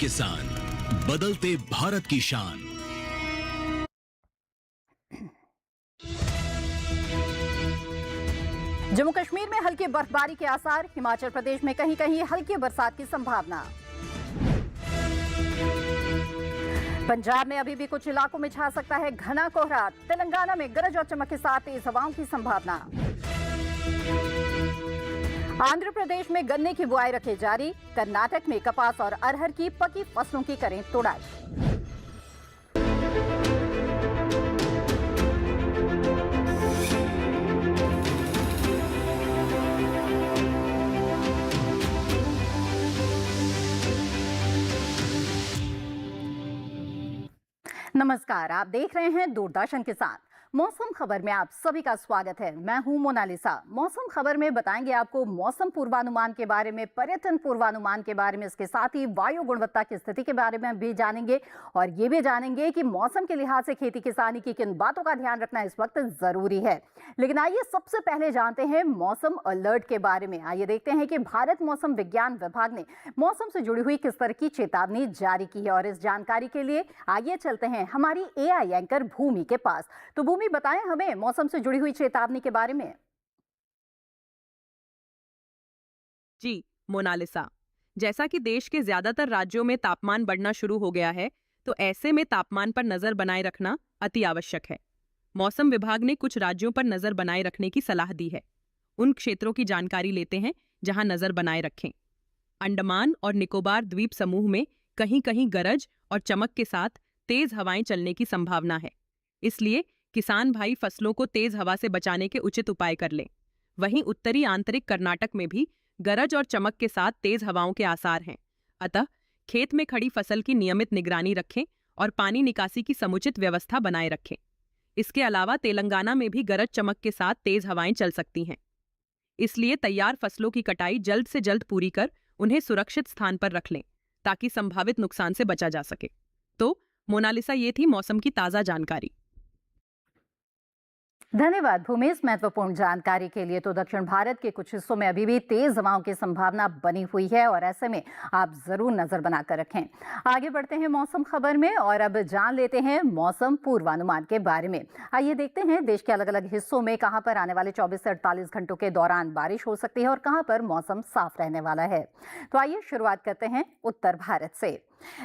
किसान, बदलते भारत की शान। जम्मू कश्मीर में हल्की बर्फबारी के आसार, हिमाचल प्रदेश में कहीं कहीं हल्की बरसात की संभावना। पंजाब में अभी भी कुछ इलाकों में छा सकता है घना कोहरा, तेलंगाना में गरज और चमक के साथ तेज हवाओं की संभावना। आंध्र प्रदेश में गन्ने की बुआई रखे जारी, कर्नाटक में कपास और अरहर की पकी फसलों की करें तोड़ाई। नमस्कार, आप देख रहे हैं दूरदर्शन किसान। मौसम खबर में आप सभी का स्वागत है। मैं हूं मोनालिसा। मौसम खबर में बताएंगे आपको मौसम पूर्वानुमान के बारे में, पर्यटन पूर्वानुमान के बारे में, इसके साथ ही वायु गुणवत्ता की स्थिति के बारे में भी जानेंगे और ये भी जानेंगे कि मौसम के लिहाज से खेती किसानी की किन बातों का ध्यान रखना इस वक्त जरूरी है। लेकिन आइए सबसे पहले जानते हैं मौसम अलर्ट के बारे में। आइए देखते हैं कि भारत मौसम विज्ञान विभाग ने मौसम से जुड़ी हुई किस तरह की चेतावनी जारी की है। और इस जानकारी के लिए आइए चलते हैं हमारी एआई एंकर भूमि के पास। तो भूमि, बताएं हमें मौसम से जुड़ी हुई चेतावनी के बारे में। जी मोनालिसा, जैसा कि देश के ज्यादातर राज्यों में तापमान बढ़ना शुरू हो गया है, तो ऐसे में तापमान पर नजर बनाए रखना अति आवश्यक है। मौसम विभाग ने कुछ राज्यों पर नजर बनाए रखने की सलाह दी है। उन क्षेत्रों की जानकारी लेते हैं जहां नजर बनाए रखें। अंडमान और निकोबार द्वीप समूह में कहीं कहीं गरज और चमक के साथ तेज हवाएं चलने की संभावना है, इसलिए किसान भाई फसलों को तेज हवा से बचाने के उचित उपाय कर लें। वहीं उत्तरी आंतरिक कर्नाटक में भी गरज और चमक के साथ तेज हवाओं के आसार हैं। अतः खेत में खड़ी फसल की नियमित निगरानी रखें और पानी निकासी की समुचित व्यवस्था बनाए रखें। इसके अलावा तेलंगाना में भी गरज चमक के साथ तेज हवाएं चल सकती हैं, इसलिए तैयार फसलों की कटाई जल्द से जल्द पूरी कर उन्हें सुरक्षित स्थान पर रख लें ताकि संभावित नुकसान से बचा जा सके। तो मोनालिसा, ये थी मौसम की ताजा जानकारी। धन्यवाद भूमि इस महत्वपूर्ण जानकारी के लिए। तो दक्षिण भारत के कुछ हिस्सों में अभी भी तेज हवाओं की संभावना बनी हुई है और ऐसे में आप जरूर नजर बनाकर रखें। आगे बढ़ते हैं मौसम खबर में और अब जान लेते हैं मौसम पूर्वानुमान के बारे में। आइए देखते हैं देश के अलग अलग हिस्सों में कहां पर आने वाले 24 से 48 घंटों के दौरान बारिश हो सकती है और कहां पर मौसम साफ रहने वाला है। तो आइए शुरुआत करते हैं उत्तर भारत से।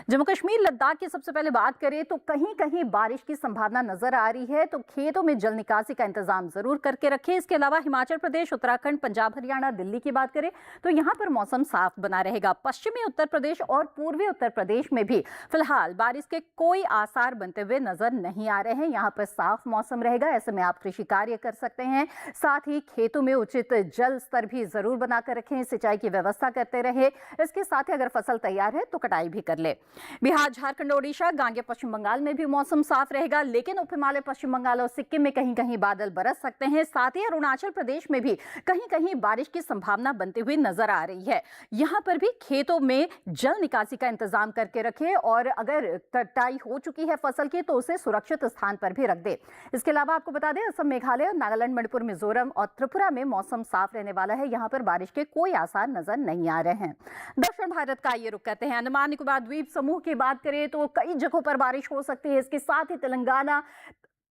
जम्मू कश्मीर लद्दाख की सबसे पहले बात करें तो कहीं कहीं बारिश की संभावना नजर आ रही है, तो खेतों में जल निकासी का इंतजाम जरूर करके रखें। इसके अलावा हिमाचल प्रदेश, उत्तराखंड, पंजाब, हरियाणा, दिल्ली की बात करें तो यहां पर मौसम साफ बना रहेगा। पश्चिमी उत्तर प्रदेश और पूर्वी उत्तर प्रदेश में भी फिलहाल बारिश के कोई आसार बनते हुए नजर नहीं आ रहे हैं। यहां पर साफ मौसम रहेगा, ऐसे में आप कृषि कार्य कर सकते हैं। साथ ही खेतों में उचित जल स्तर भी जरूर बनाकर रखें, सिंचाई की व्यवस्था करते रहे। इसके साथ ही अगर फसल तैयार है तो कटाई भी कर ले। बिहार, झारखंड, ओडिशा, गांगे पश्चिम बंगाल में भी मौसम साफ रहेगा, लेकिन उप हिमालय पश्चिम बंगाल और सिक्किम में कहीं कहीं बादल बरस सकते हैं। साथ ही अरुणाचल प्रदेश में भी कहीं कहीं बारिश की संभावना बनती हुई नजर आ रही है। यहां पर भी खेतों में जल निकासी का इंतजाम करके रखें और अगर कटाई हो चुकी है फसल की तो उसे सुरक्षित स्थान पर भी रख दे। इसके अलावा आपको बता दें असम, मेघालय, नागालैंड, मणिपुर, मिजोरम और त्रिपुरा में मौसम साफ रहने वाला है। यहां पर बारिश के कोई आसार नजर नहीं आ रहे हैं। दक्षिण भारत का ये रुख करते हैं। अंडमान निकोबार द्वीप समूह की बात करें तो कई जगहों पर बारिश हो सकती है। इसके साथ ही तेलंगाना,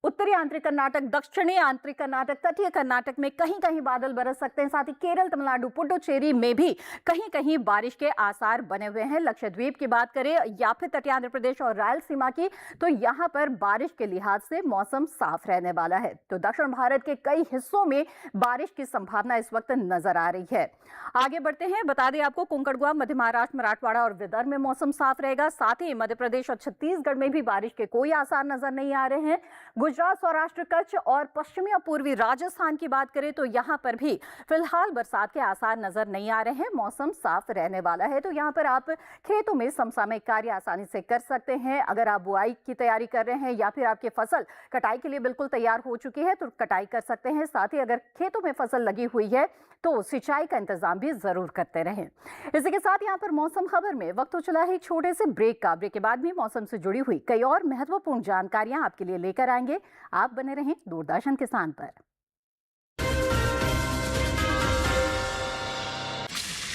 उत्तरी आंतरिक कर्नाटक, दक्षिणी आंतरिक कर्नाटक, तटीय कर्नाटक में कहीं कहीं बादल बरस सकते हैं। साथ ही केरल, तमिलनाडु, पुडुचेरी में भी कहीं कहीं बारिश के आसार बने हुए हैं। लक्षद्वीप की बात करें या फिर तटीय आंध्र प्रदेश और रायलसीमा की तो यहां पर बारिश के लिहाज से मौसम साफ रहने वाला है। तो दक्षिण भारत के कई हिस्सों में बारिश की संभावना इस वक्त नजर आ रही है। आगे बढ़ते हैं, बता दें आपको कोंकण, गोवा, मध्य महाराष्ट्र, मराठवाड़ा और विदर्भ में मौसम साफ रहेगा। साथ ही मध्य प्रदेश और छत्तीसगढ़ में भी बारिश के कोई आसार नजर नहीं आ रहे हैं। गुजरात, सौराष्ट्र, कच्छ और पश्चिमी और पूर्वी राजस्थान की बात करें तो यहां पर भी फिलहाल बरसात के आसार नजर नहीं आ रहे हैं। मौसम साफ रहने वाला है, तो यहां पर आप खेतों में समसामयिक कार्य आसानी से कर सकते हैं। अगर आप बुआई की तैयारी कर रहे हैं या फिर आपकी फसल कटाई के लिए बिल्कुल तैयार हो चुकी है तो कटाई कर सकते हैं। साथ ही अगर खेतों में फसल लगी हुई है तो सिंचाई का इंतजाम भी जरूर करते रहें। इसी के साथ यहाँ पर मौसम खबर में वक्त हो चला है एक छोटे से ब्रेक का। ब्रेक के बाद भी मौसम से जुड़ी हुई कई और महत्वपूर्ण जानकारियां आपके लिए लेकर आएंगे। आप बने रहें दूरदर्शन किसान पर।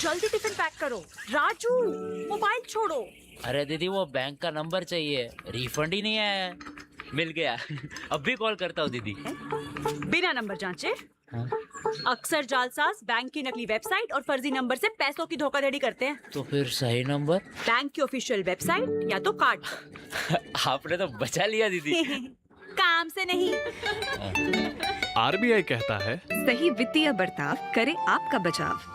जल्दी टिफिन पैक करो। राजू, मोबाइल छोड़ो, अरे दीदी वो बैंक का नंबर चाहिए, रिफंड ही नहीं आया है। मिल गया। अब भी कॉल करता हूँ दीदी। बिना नंबर जांचे अक्सर जालसाज बैंक की नकली वेबसाइट और फर्जी नंबर से पैसों की धोखाधड़ी करते हैं। तो फिर सही नंबर? बैंक की ऑफिशियल वेबसाइट या तो कार्ड। आपने तो बचा लिया दीदी। काम से नहीं। आरबीआई कहता है, सही वित्तीय बर्ताव करे आपका बचाव।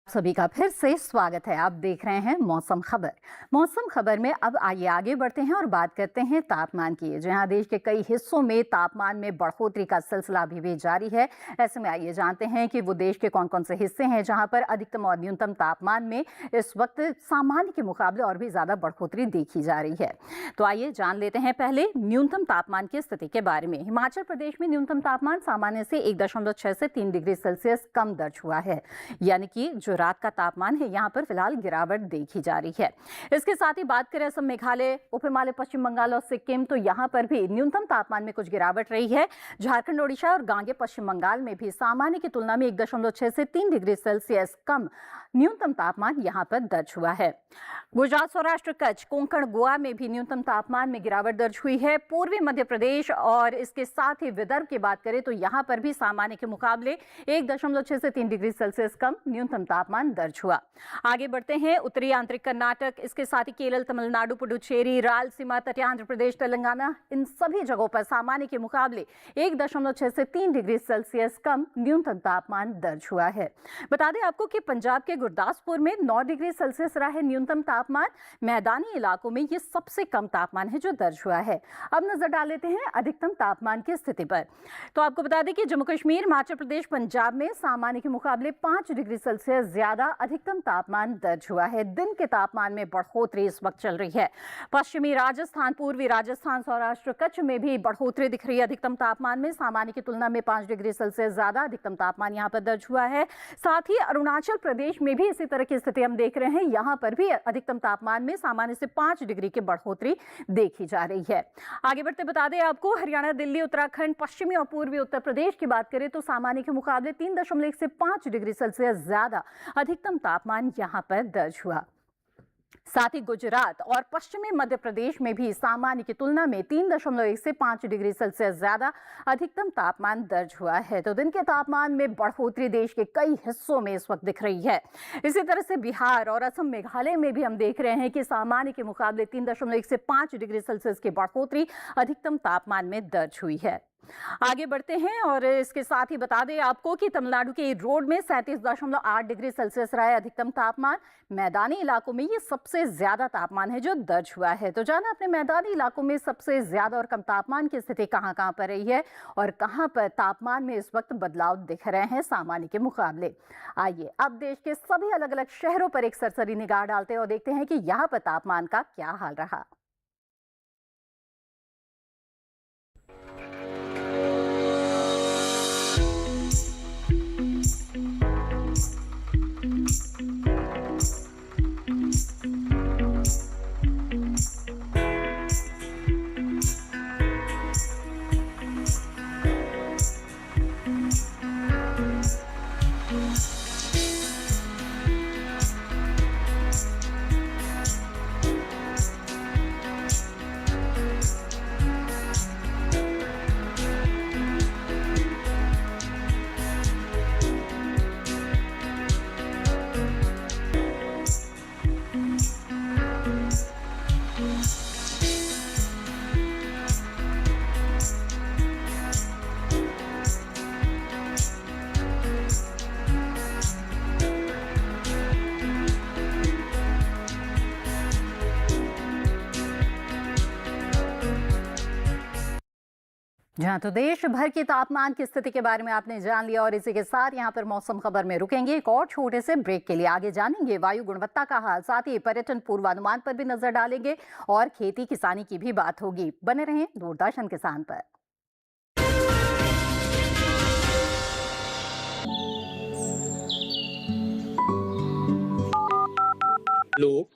सभी का फिर से स्वागत है। आप देख रहे हैं मौसम खबर। मौसम खबर में अब आइए आगे बढ़ते हैं और बात करते हैं तापमान की। जहां देश के कई हिस्सों में तापमान में बढ़ोतरी का सिलसिला अभी भी जारी है। ऐसे में आइए जानते हैं कि वो देश के कौन कौन से हिस्से हैं जहां पर अधिकतम और न्यूनतम तापमान में इस वक्त सामान्य के मुकाबले और भी ज्यादा बढ़ोतरी देखी जा रही है। तो आइए जान लेते हैं पहले न्यूनतम तापमान की स्थिति के बारे में। हिमाचल प्रदेश में न्यूनतम तापमान सामान्य से 1.6 से 3 डिग्री सेल्सियस कम दर्ज हुआ है, यानी कि जो रात का तापमान है यहाँ पर फिलहाल गिरावट देखी जा रही है। इसके साथ ही बात करें असम, मेघालय, उप हिमालय, पश्चिम बंगाल और सिक्किम, तो यहाँ पर भी न्यूनतम तापमान में कुछ गिरावट रही है। झारखंड, ओडिशा और गांगे पश्चिम बंगाल में भी सामान्य की तुलना में 1.6 से 3 डिग्री सेल्सियस कम न्यूनतम तापमान यहाँ पर दर्ज हुआ है। गुजरात, सौराष्ट्र, कच्छ, कोंकण, गोवा में भी न्यूनतम तापमान में गिरावट दर्ज हुई है। पूर्वी मध्य प्रदेश और इसके साथ ही विदर्भ की बात करें तो यहाँ पर भी सामान्य के मुकाबले 1.6 से 3 डिग्री सेल्सियस कम न्यूनतम तापमान दर्ज हुआ। आगे बढ़ते हैं उत्तरी आंतरिक कर्नाटक, इसके साथ ही केरल, तमिलनाडु, पुडुचेरी, रायलसीमा, तटीय आंध्र प्रदेश, तेलंगाना, इन सभी जगहों पर सामान्य के मुकाबले 1.6 से 3 डिग्री सेल्सियस कम न्यूनतम तापमान दर्ज हुआ है। बता दें आपको कि पंजाब के गुरदासपुर में 9 डिग्री सेल्सियस रहा है न्यूनतम तापमान। मैदानी इलाकों में ये सबसे कम तापमान है जो दर्ज हुआ है। अब नजर डाल लेते हैं अधिकतम तापमान की स्थिति पर। तो आपको बता दें कि जम्मू कश्मीर, हिमाचल प्रदेश, पंजाब में सामान्य के मुकाबले 5 डिग्री सेल्सियस ज्यादा अधिकतम तापमान दर्ज हुआ है। दिन के तापमान में बढ़ोतरी इस वक्त चल रही है। पश्चिमी राजस्थान, पूर्वी राजस्थान, सौराष्ट्र, कच्छ में भी बढ़ोतरी दिख रही है। अधिकतम तापमान में सामान्य की तुलना में 5 डिग्री सेल्सियस ज्यादा अधिकतम तापमान यहाँ पर दर्ज हुआ है। साथ ही अरुणाचल प्रदेश में भी इसी तरह की स्थिति हम देख रहे हैं। यहाँ पर भी अधिकतम तापमान में सामान्य से 5 डिग्री की बढ़ोतरी देखी जा रही है। आगे बढ़ते बता दें आपको हरियाणा, दिल्ली, उत्तराखंड, पश्चिमी और पूर्वी उत्तर प्रदेश की बात करें तो सामान्य के मुकाबले 3.1 से 5 डिग्री सेल्सियस ज्यादा अधिकतम तापमान यहाँ पर दर्ज हुआ। साथ ही गुजरात और पश्चिमी मध्य प्रदेश में भी सामान्य की तुलना में 3.1 से 5 डिग्री सेल्सियस ज्यादा अधिकतम तापमान दर्ज हुआ है। तो दिन के तापमान में बढ़ोतरी देश के कई हिस्सों में इस वक्त दिख रही है। इसी तरह से बिहार और असम, मेघालय में भी हम देख रहे हैं कि सामान्य के मुकाबले 3.1 से 5 डिग्री सेल्सियस की बढ़ोतरी अधिकतम तापमान में दर्ज हुई है। आगे बढ़ते हैं और इसके साथ ही बता दें आपको कि तमिलनाडु के रोड में 37.8 डिग्री सेल्सियस रहा है अधिकतम तापमान। मैदानी इलाकों में ये सबसे ज्यादा तापमान है जो दर्ज हुआ है। तो जाना अपने मैदानी इलाकों में सबसे ज्यादा और कम तापमान की स्थिति कहां कहां पर रही है और कहां पर तापमान में इस वक्त बदलाव दिख रहे हैं सामान्य के मुकाबले। आइए अब देश के सभी अलग अलग शहरों पर एक सरसरी निगाह डालते हैं और देखते हैं कि यहाँ पर तापमान का क्या हाल रहा। जहां तो देश भर की तापमान की स्थिति के बारे में आपने जान लिया और इसी के साथ यहां पर मौसम खबर में रुकेंगे एक और छोटे से ब्रेक के लिए। आगे जानेंगे वायु गुणवत्ता का हाल, साथ ही पर्यटन पूर्वानुमान पर भी नजर डालेंगे और खेती किसानी की भी बात होगी। बने रहें दूरदर्शन किसान पर। हेलो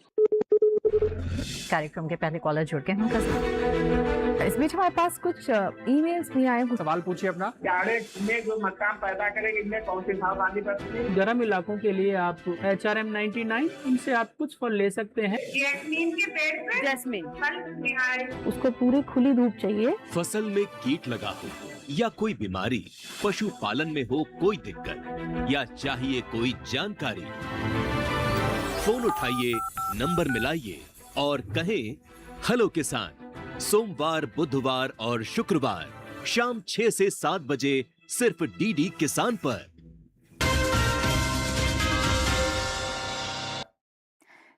कार्यक्रम के पहले कॉलर जुड़ गए हैं उनका साथ। इस बीच हमारे पास कुछ ईमेल्स भी आए हैं। सवाल पूछिए अपना। कैडेट में जो मकान पैदा करेंगे इनमें कौन सी सावधानी बरतनी है? गर्म इलाकों के लिए आप HRM 99 इनसे आप कुछ फल ले सकते हैं। नीम के पेड़ पे जैस्मिन, फल निहाय। उसको पूरी खुली धूप चाहिए। फसल में कीट लगा हो या कोई बीमारी, पशुपालन में हो कोई दिक्कत या चाहिए कोई जानकारी, फोन उठाइए, नंबर मिलाइए और कहें हेलो किसान। सोमवार, बुधवार और शुक्रवार शाम 6 से 7 बजे सिर्फ डीडी किसान पर।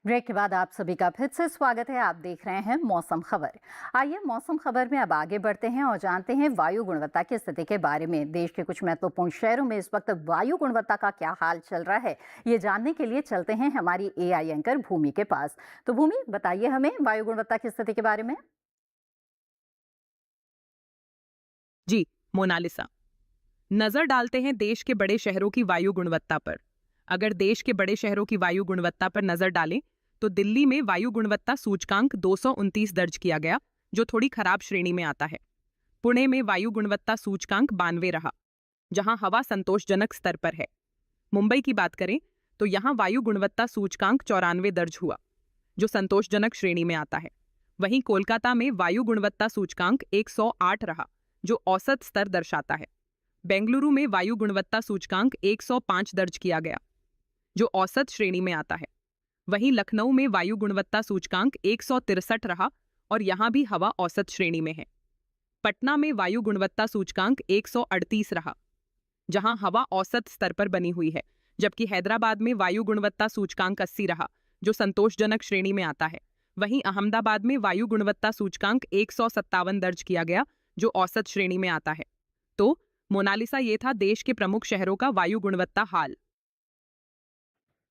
ब्रेक के बाद आप सभी का फिर से स्वागत है। आप देख रहे हैं मौसम खबर। आइए मौसम खबर में अब आगे बढ़ते हैं और जानते हैं वायु गुणवत्ता की स्थिति के बारे में। देश के कुछ महत्वपूर्ण शहरों में इस वक्त वायु गुणवत्ता का क्या हाल चल रहा है, ये जानने के लिए चलते हैं हमारी AI एंकर भूमि के पास। तो भूमि, बताइए हमें वायु गुणवत्ता की स्थिति के बारे में। जी मोनालिसा, नजर डालते हैं देश के बड़े शहरों की वायु गुणवत्ता पर। अगर देश के बड़े शहरों की वायु गुणवत्ता पर नजर डालें तो दिल्ली में वायु गुणवत्ता सूचकांक 229 दर्ज किया गया, जो थोड़ी खराब श्रेणी में आता है। पुणे में वायु गुणवत्ता सूचकांक 92 रहा, जहां हवा संतोषजनक स्तर पर है। मुंबई की बात करें तो यहां वायु गुणवत्ता सूचकांक 94 दर्ज हुआ, जो संतोषजनक श्रेणी में आता है। वहीं कोलकाता में वायु गुणवत्ता सूचकांक 108 रहा, जो औसत स्तर दर्शाता है। बेंगलुरु में वायु गुणवत्ता सूचकांक 105 दर्ज किया गया, जो औसत श्रेणी में आता है। वहीं लखनऊ में वायु गुणवत्ता सूचकांक 163 रहा और यहां भी हवा औसत श्रेणी में है। पटना में वायु गुणवत्ता सूचकांक 138 रहा, जहां हवा औसत स्तर पर बनी हुई है, जबकि हैदराबाद में वायु गुणवत्ता सूचकांक 80 रहा, जो संतोषजनक श्रेणी में आता है। वहीं अहमदाबाद में वायु गुणवत्ता सूचकांक 157 दर्ज किया गया, जो औसत श्रेणी में आता है। तो मोनालिसा, ये था देश के प्रमुख शहरों का वायु गुणवत्ता हाल।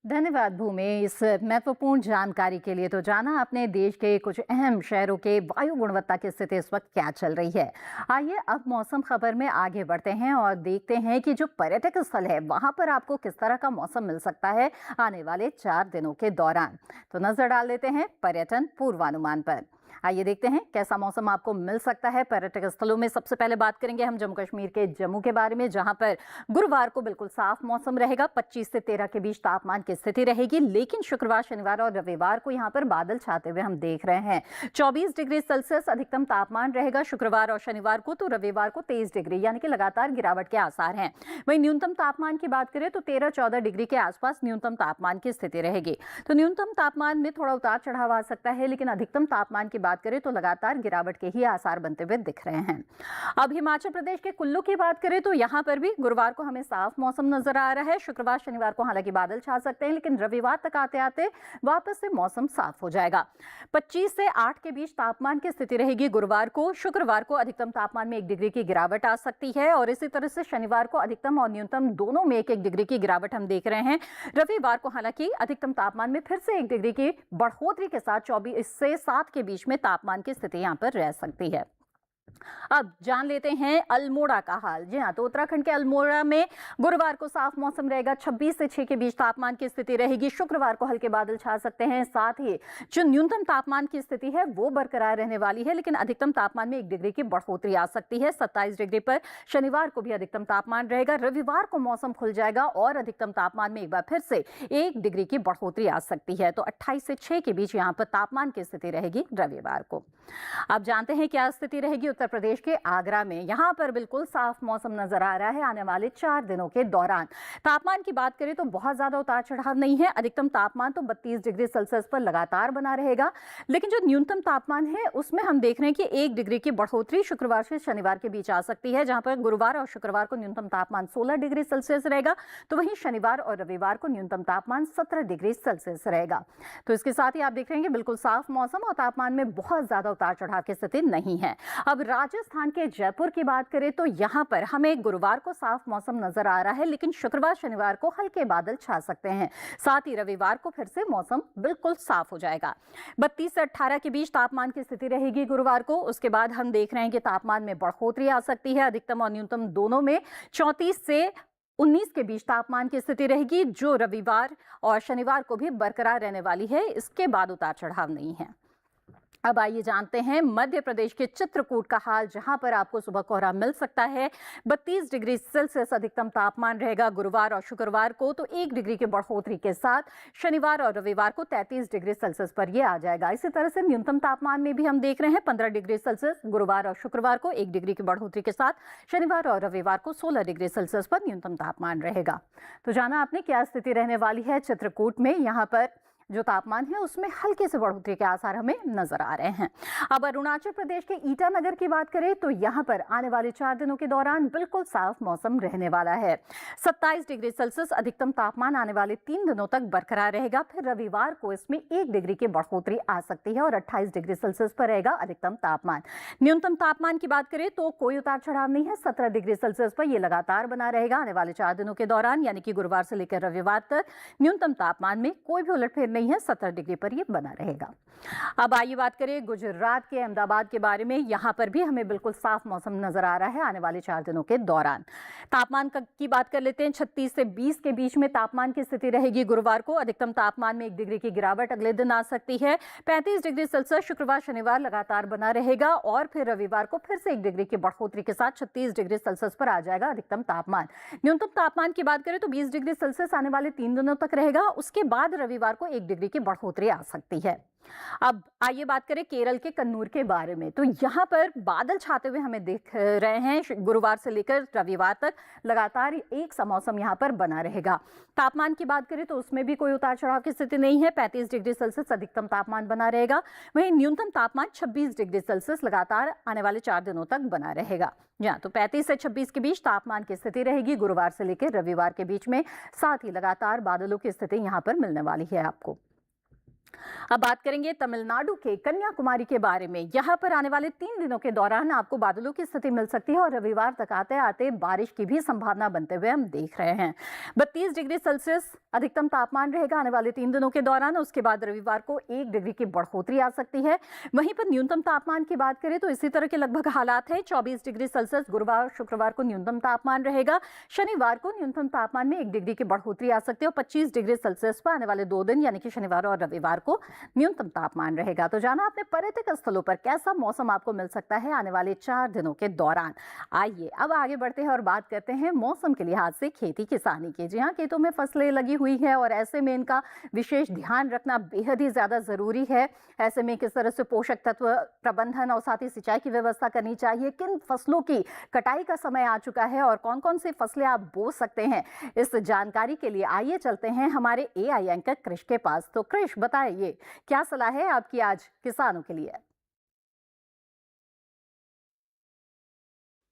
धन्यवाद भूमि इस महत्वपूर्ण जानकारी के लिए। तो जाना आपने देश के कुछ अहम शहरों के वायु गुणवत्ता की स्थिति इस वक्त क्या चल रही है। आइए अब मौसम खबर में आगे बढ़ते हैं और देखते हैं कि जो पर्यटक स्थल है वहां पर आपको किस तरह का मौसम मिल सकता है आने वाले 4 दिनों के दौरान। तो नजर डाल लेते हैं पर्यटन पूर्वानुमान पर। आइए देखते हैं कैसा मौसम आपको मिल सकता है पर्यटक स्थलों में। सबसे पहले बात करेंगे हम जम्मू कश्मीर के जम्मू के बारे में, जहां पर गुरुवार को बिल्कुल साफ मौसम रहेगा। 25 से 13 के बीच तापमान की स्थिति रहेगी, लेकिन शुक्रवार, शनिवार और रविवार को यहां पर बादल छाते हुए हम देख रहे हैं। 24 डिग्री सेल्सियस अधिकतम तापमान रहेगा शुक्रवार और शनिवार को, तो रविवार को 23 डिग्री, यानी कि लगातार गिरावट के आसार हैं। वहीं न्यूनतम तापमान की बात करें तो 13-14 डिग्री के आसपास न्यूनतम तापमान की स्थिति रहेगी। तो न्यूनतम तापमान में थोड़ा उतार चढ़ाव आ सकता है, लेकिन अधिकतम तापमान की बात करें तो लगातार गिरावट के ही आसार बनते हुए दिख रहे हैं। अब हिमाचल प्रदेश के कुल्लू की बात करें तो यहां पर भी गुरुवार को हमें साफ मौसम नजर आ रहा है। शुक्रवार, शनिवार को हालांकि बादल छा सकते हैं, लेकिन रविवार तक आते आते वापस से मौसम साफ हो जाएगा। 25 से 8 के बीच तापमान की स्थिति रहेगी गुरुवार को। शुक्रवार को अधिकतम तापमान में 1 डिग्री की गिरावट आ सकती है और इसी तरह से शनिवार को अधिकतम और न्यूनतम दोनों में 1-1 डिग्री की गिरावट हम देख रहे हैं। रविवार को हालांकि अधिकतम तापमान में फिर से 1 डिग्री की बढ़ोतरी के साथ 24 से 7 के बीच में तापमान की स्थिति यहां पर रह सकती है। अब जान लेते हैं अल्मोड़ा का हाल। जी हाँ, तो उत्तराखंड के अल्मोड़ा में गुरुवार को साफ मौसम रहेगा। 26 से 6 के बीच तापमान की स्थिति रहेगी। शुक्रवार को हल्के बादल छा सकते हैं, साथ ही जो न्यूनतम तापमान की स्थिति है वो बरकरार रहने वाली है, लेकिन अधिकतम तापमान में 1 डिग्री की बढ़ोतरी आ सकती है। 27 डिग्री पर शनिवार को भी अधिकतम तापमान रहेगा। रविवार को मौसम खुल जाएगा और अधिकतम तापमान में एक बार फिर से 1 डिग्री की बढ़ोतरी आ सकती है। तो 28 से 6 के बीच यहाँ पर तापमान की स्थिति रहेगी रविवार को। अब जानते हैं क्या स्थिति रहेगी उत्तर प्रदेश के आगरा में। यहां पर बिल्कुल साफ मौसम नजर आ रहा है आने वाले 4 दिनों के दौरान। तापमान की बात करें तो बहुत ज्यादा उतार चढ़ाव नहीं है। अधिकतम तापमान तो 32 डिग्री सेल्सियस पर लगातार बना रहेगा, लेकिन जो न्यूनतम तापमान है उसमें हम देख रहे हैं कि 1 डिग्री की बढ़ोतरी शुक्रवार से शनिवार के बीच आ सकती है, जहां पर गुरुवार और शुक्रवार को न्यूनतम तापमान 16 डिग्री सेल्सियस रहेगा, तो वहीं शनिवार और रविवार को न्यूनतम तापमान 17 डिग्री सेल्सियस रहेगा। तो इसके साथ ही आप देख रहे हैं बिल्कुल साफ मौसम और तापमान में बहुत ज्यादा उतार चढ़ाव की स्थिति नहीं है। अब राजस्थान के जयपुर की बात करें तो यहां पर हमें गुरुवार को साफ मौसम नजर आ रहा है, लेकिन शुक्रवार, शनिवार को हल्के बादल छा सकते हैं। साथ ही रविवार को फिर से मौसम बिल्कुल साफ हो जाएगा। 32 से 18 के बीच तापमान की स्थिति रहेगी गुरुवार को। उसके बाद हम देख रहे हैं कि तापमान में बढ़ोतरी आ सकती है, अधिकतम और न्यूनतम दोनों में 34 से 19 के बीच तापमान की स्थिति रहेगी, जो रविवार और शनिवार को भी बरकरार रहने वाली है। इसके बाद उतार चढ़ाव नहीं है। अब आइए जानते हैं मध्य प्रदेश के चित्रकूट का हाल, जहां पर आपको सुबह कोहरा मिल सकता है। 32 डिग्री सेल्सियस अधिकतम तापमान रहेगा गुरुवार और शुक्रवार को, तो 1 डिग्री की बढ़ोतरी के साथ शनिवार और रविवार को 33 डिग्री सेल्सियस पर यह आ जाएगा। इसी तरह से न्यूनतम तापमान में भी हम देख रहे हैं 15 डिग्री सेल्सियस गुरुवार और शुक्रवार को, 1 डिग्री की बढ़ोतरी के साथ शनिवार और रविवार को 16 डिग्री सेल्सियस पर न्यूनतम तापमान रहेगा। तो जाना आपने क्या स्थिति रहने वाली है चित्रकूट में। यहाँ पर जो तापमान है उसमें हल्के से बढ़ोतरी के आसार हमें नजर आ रहे हैं। अब अरुणाचल प्रदेश के ईटानगर की बात करें तो यहाँ पर आने वाले 4 दिनों के दौरान बिल्कुल साफ मौसम रहने वाला है। 27 डिग्री सेल्सियस अधिकतम तापमान आने वाले 3 दिनों तक बरकरार रहेगा। फिर रविवार को इसमें 1 डिग्री की बढ़ोतरी आ सकती है और 28 डिग्री सेल्सियस पर रहेगा अधिकतम तापमान। न्यूनतम तापमान की बात करें तो कोई उतार चढ़ाव नहीं है, 17 डिग्री सेल्सियस पर यह लगातार बना रहेगा आने वाले 4 दिनों के दौरान, यानी कि गुरुवार से लेकर रविवार तक न्यूनतम तापमान में कोई भी उलटफेर नहीं है, 17 डिग्री पर यह बना रहेगा। अब आइए बात करें गुजरात के अहमदाबाद के बारे में। यहां पर भी हमें बिल्कुल साफ मौसम नजर आ रहा है आने वाले 4 दिनों के दौरान। तापमान की बात कर लेते हैं। 36 से 20 के बीच में तापमान की स्थिति रहेगी गुरुवार को। अधिकतम तापमान में 1 डिग्री की गिरावट अगले दिन आ सकती है। 35 डिग्री सेल्सियस शुक्रवार शनिवार लगातार बना रहेगा और फिर रविवार को फिर से 1 डिग्री की बढ़ोतरी के साथ 36 डिग्री सेल्सियस पर आ जाएगा अधिकतम तापमान। न्यूनतम तापमान की बात करें तो 20 डिग्री सेल्सियस आने वाले 3 दिनों तक रहेगा। उसके बाद रविवार को 1 डिग्री की बढ़ोतरी आ सकती है। अब आइए बात करें केरल के कन्नूर के बारे में। तो यहां पर बादल छाते हुए हमें देख रहे हैं। गुरुवार से लेकर रविवार तक लगातार एक सा मौसम यहां पर बना रहेगा। तापमान की बात करें तो उसमें भी कोई उतार चढ़ाव की स्थिति नहीं है। 35 डिग्री सेल्सियस अधिकतम तापमान बना रहेगा। वहीं न्यूनतम तापमान 26 डिग्री सेल्सियस लगातार आने वाले 4 दिनों तक बना रहेगा। तो 35 से 26 के बीच तापमान की स्थिति रहेगी गुरुवार से लेकर रविवार के बीच में। साथ ही लगातार बादलों की स्थिति यहां पर मिलने वाली है आपको। अब बात करेंगे तमिलनाडु के कन्याकुमारी के बारे में। यहां पर आने वाले 3 दिनों के दौरान आपको बादलों की स्थिति मिल सकती है और रविवार तक आते आते बारिश की भी संभावना बनते हुए हम देख रहे हैं। 32 डिग्री सेल्सियस अधिकतम तापमान रहेगा आने वाले 3 दिनों के दौरान। उसके बाद रविवार को 1 डिग्री की बढ़ोतरी आ सकती है। वहीं पर न्यूनतम तापमान की बात करें तो इसी तरह के लगभग हालात है। 24 डिग्री सेल्सियस गुरुवार और शुक्रवार को न्यूनतम तापमान रहेगा। शनिवार को न्यूनतम तापमान में 1 डिग्री की बढ़ोतरी आ सकती है और 25 डिग्री सेल्सियस पर आने वाले 2 दिन यानी कि शनिवार और रविवार को न्यूनतम तापमान रहेगा। तो जाना अपने पर्यटक स्थलों पर कैसा मौसम आपको मिल सकता है आने वाले 4 दिनों के दौरान। आइए अब आगे बढ़ते हैं और बात करते हैं मौसम के लिहाज से खेती किसानी की। जी हाँ, खेतों में फसलें लगी हुई है और ऐसे में इनका विशेष ध्यान रखना बेहद ही ज्यादा जरूरी है। ऐसे में किस तरह से पोषक तत्व प्रबंधन और साथ ही सिंचाई की व्यवस्था करनी चाहिए, किन फसलों की कटाई का समय आ चुका है और कौन कौन सी फसलें आप बो सकते हैं, इस जानकारी के लिए आइए चलते हैं हमारे एआई एंकर कृष के पास। तो कृष, बताइए क्या सलाह है आपकी आज किसानों के लिए?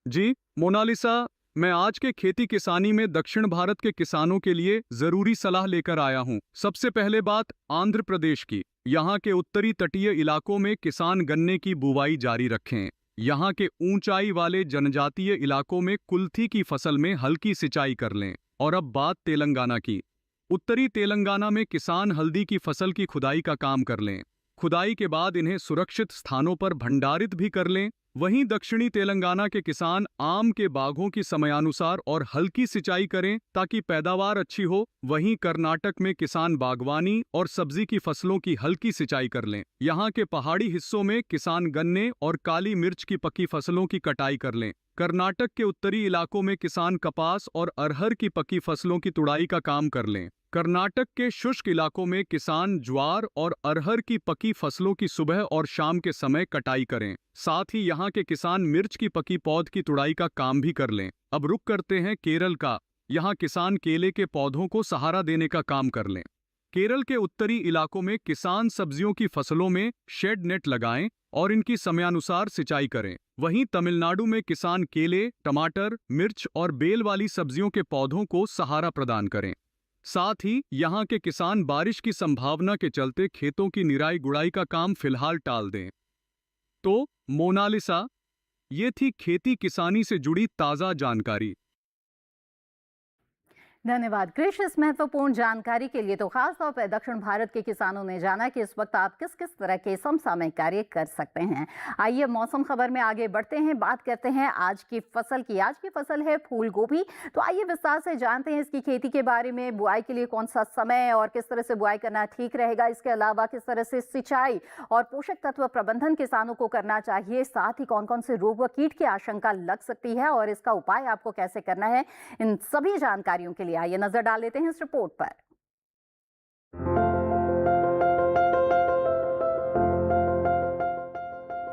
जी मोनालिसा, मैं आज के खेती किसानी में दक्षिण भारत के किसानों के लिए जरूरी सलाह लेकर आया हूं। सबसे पहले बात आंध्र प्रदेश की। यहाँ के उत्तरी तटीय इलाकों में किसान गन्ने की बुवाई जारी रखें। यहाँ के ऊंचाई वाले जनजातीय इलाकों में कुल्थी की फसल में हल्की सिंचाई कर लें। और अब बात तेलंगाना की। उत्तरी तेलंगाना में किसान हल्दी की फसल की खुदाई का काम कर लें। खुदाई के बाद इन्हें सुरक्षित स्थानों पर भंडारित भी कर लें। वहीं दक्षिणी तेलंगाना के किसान आम के बागों की समयानुसार और हल्की सिंचाई करें ताकि पैदावार अच्छी हो। वहीं कर्नाटक में किसान बागवानी और सब्जी की फसलों की हल्की सिंचाई कर लें। यहाँ के पहाड़ी हिस्सों में किसान गन्ने और काली मिर्च की पकी फसलों की कटाई कर लें। कर्नाटक के उत्तरी इलाकों में किसान कपास और अरहर की पकी फसलों की तुड़ाई का काम कर लें। कर्नाटक के शुष्क इलाकों में किसान ज्वार और अरहर की पकी फसलों की सुबह और शाम के समय कटाई करें। साथ ही यहाँ के किसान मिर्च की पकी पौध की तुड़ाई का काम भी कर लें। अब रुक करते हैं केरल का। यहाँ किसान केले के पौधों को सहारा देने का काम कर लें। केरल के उत्तरी इलाकों में किसान सब्जियों की फसलों में शेड नेट लगाएं और इनकी समयानुसार सिंचाई करें। वहीं तमिलनाडु में किसान केले, टमाटर, मिर्च और बेल वाली सब्जियों के पौधों को सहारा प्रदान करें। साथ ही यहाँ के किसान बारिश की संभावना के चलते खेतों की निराई गुड़ाई का काम फिलहाल टाल दें। तो मोनालिसा, ये थी खेती किसानी से जुड़ी ताज़ा जानकारी। धन्यवाद कृष। इस महत्वपूर्ण जानकारी के लिए तो खास तौर पर दक्षिण भारत के किसानों ने जाना कि इस वक्त आप किस किस तरह के समसामयिक कार्य कर सकते हैं। आइए मौसम खबर में आगे बढ़ते हैं, बात करते हैं आज की फसल की। आज की फसल है फूल गोभी। तो आइए विस्तार से जानते हैं इसकी खेती के बारे में, बुआई के लिए कौन सा समय और किस तरह से बुआई करना ठीक रहेगा। इसके अलावा किस तरह से सिंचाई और पोषक तत्व प्रबंधन किसानों को करना चाहिए, साथ ही कौन कौन से रोग व कीट की आशंका लग सकती है और इसका उपाय आपको कैसे करना है। इन सभी जानकारियों के लिए आइए नजर डाल लेते हैं इस रिपोर्ट पर।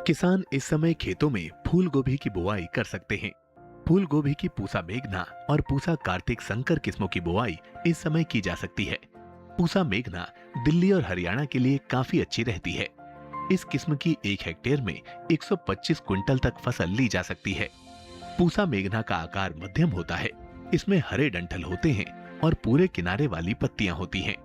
किसान इस समय खेतों में फूल गोभी की बुआई कर सकते हैं। फूल गोभी की पूसा मेघना और पूसा कार्तिक संकर किस्मों की बुआई इस समय की जा सकती है। पूसा मेघना दिल्ली और हरियाणा के लिए काफी अच्छी रहती है। इस किस्म की 1 हेक्टेयर में 125 क्विंटल तक फसल ली जा सकती है। पूसा मेघना का आकार मध्यम होता है। इसमें हरे डंठल होते हैं और पूरे किनारे वाली पत्तियां होती हैं।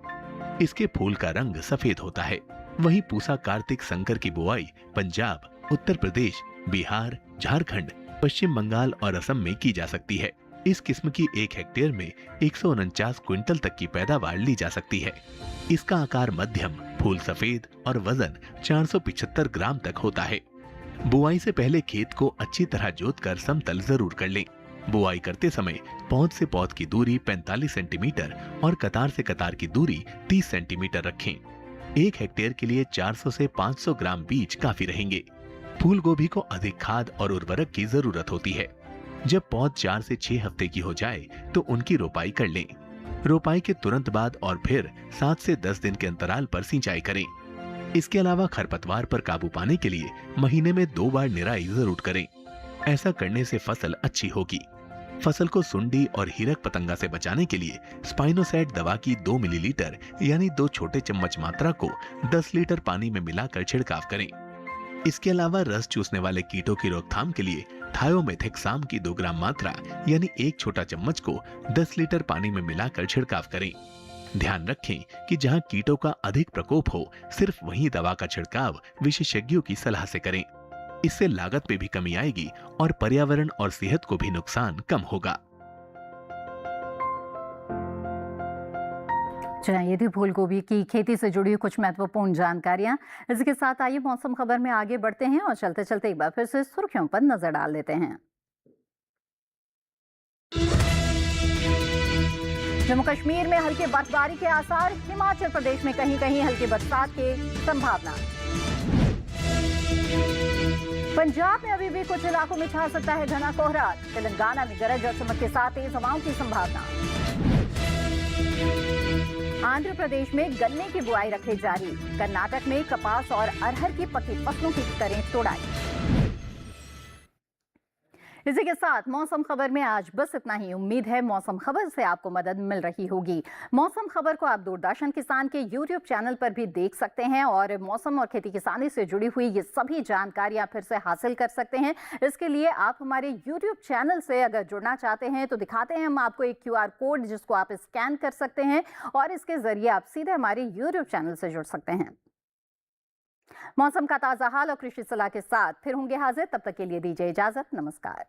इसके फूल का रंग सफेद होता है। वहीं पूसा कार्तिक संकर की बुआई पंजाब, उत्तर प्रदेश, बिहार, झारखंड, पश्चिम बंगाल और असम में की जा सकती है। इस किस्म की 1 हेक्टेयर में 149 क्विंटल तक की पैदावार ली जा सकती है। इसका आकार मध्यम, फूल सफेद और वजन 475 ग्राम तक होता है। बुआई से पहले खेत को अच्छी तरह जोतकर समतल जरूर कर लें। बुआई करते समय पौध से पौध की दूरी 45 सेंटीमीटर और कतार से कतार की दूरी 30 सेंटीमीटर रखें। 1 हेक्टेयर के लिए 400 से 500 ग्राम बीज काफी रहेंगे। फूल गोभी को अधिक खाद और उर्वरक की जरूरत होती है। जब पौध 4 से 6 हफ्ते की हो जाए तो उनकी रोपाई कर लें। रोपाई के तुरंत बाद और फिर 7 से 10 दिन के अंतराल पर सिंचाई करें। इसके अलावा खरपतवार पर काबू पाने के लिए महीने में 2 बार निराई जरूर करें। ऐसा करने से फसल अच्छी होगी। फसल को सुंडी और हीरक पतंगा से बचाने के लिए स्पाइनोसैट दवा की 2 मिलीलीटर यानी 2 छोटे चम्मच मात्रा को 10 लीटर पानी में मिलाकर छिड़काव करें। इसके अलावा रस चूसने वाले कीटों की रोकथाम के लिए थायोमेथिक्साम की 2 ग्राम मात्रा यानी 1 छोटा चम्मच को 10 लीटर पानी में मिलाकर छिड़काव करें। ध्यान रखें कि जहां कीटों का अधिक प्रकोप हो, सिर्फ वहीं दवा का छिड़काव विशेषज्ञों की सलाह से करें। इससे लागत पे भी कमी आएगी और पर्यावरण और सेहत को भी नुकसान कम होगा। ये थी फूल गोभी की खेती से जुड़ी कुछ महत्वपूर्ण जानकारियां। इसके साथ आइए मौसम खबर में आगे बढ़ते हैं और चलते चलते एक बार फिर से सुर्खियों पर नजर डाल लेते हैं। जम्मू कश्मीर में हल्की बर्फबारी के आसार, हिमाचल प्रदेश में कहीं कहीं हल्की बरसात की संभावना। पंजाब में अभी भी कुछ इलाकों में छा सकता है घना कोहरा। तेलंगाना में गरज और चमक के साथ तेज हवाओं की संभावना। आंध्र प्रदेश में गन्ने की बुआई रखे जारी। कर्नाटक में कपास और अरहर की पकी फसलों की करें तोड़ाई। इसी के साथ मौसम खबर में आज बस इतना ही। उम्मीद है मौसम खबर से आपको मदद मिल रही होगी। मौसम खबर को आप दूरदर्शन किसान के YouTube चैनल पर भी देख सकते हैं और मौसम और खेती किसानी से जुड़ी हुई ये सभी जानकारियां फिर से हासिल कर सकते हैं। इसके लिए आप हमारे YouTube चैनल से अगर जुड़ना चाहते हैं तो दिखाते हैं हम आपको एक QR कोड, जिसको आप स्कैन कर सकते हैं और इसके जरिए आप सीधे हमारे YouTube चैनल से जुड़ सकते हैं। मौसम का ताजा हाल और कृषि सलाह के साथ फिर होंगे हाजिर। तब तक के लिए दीजिए इजाजत। नमस्कार।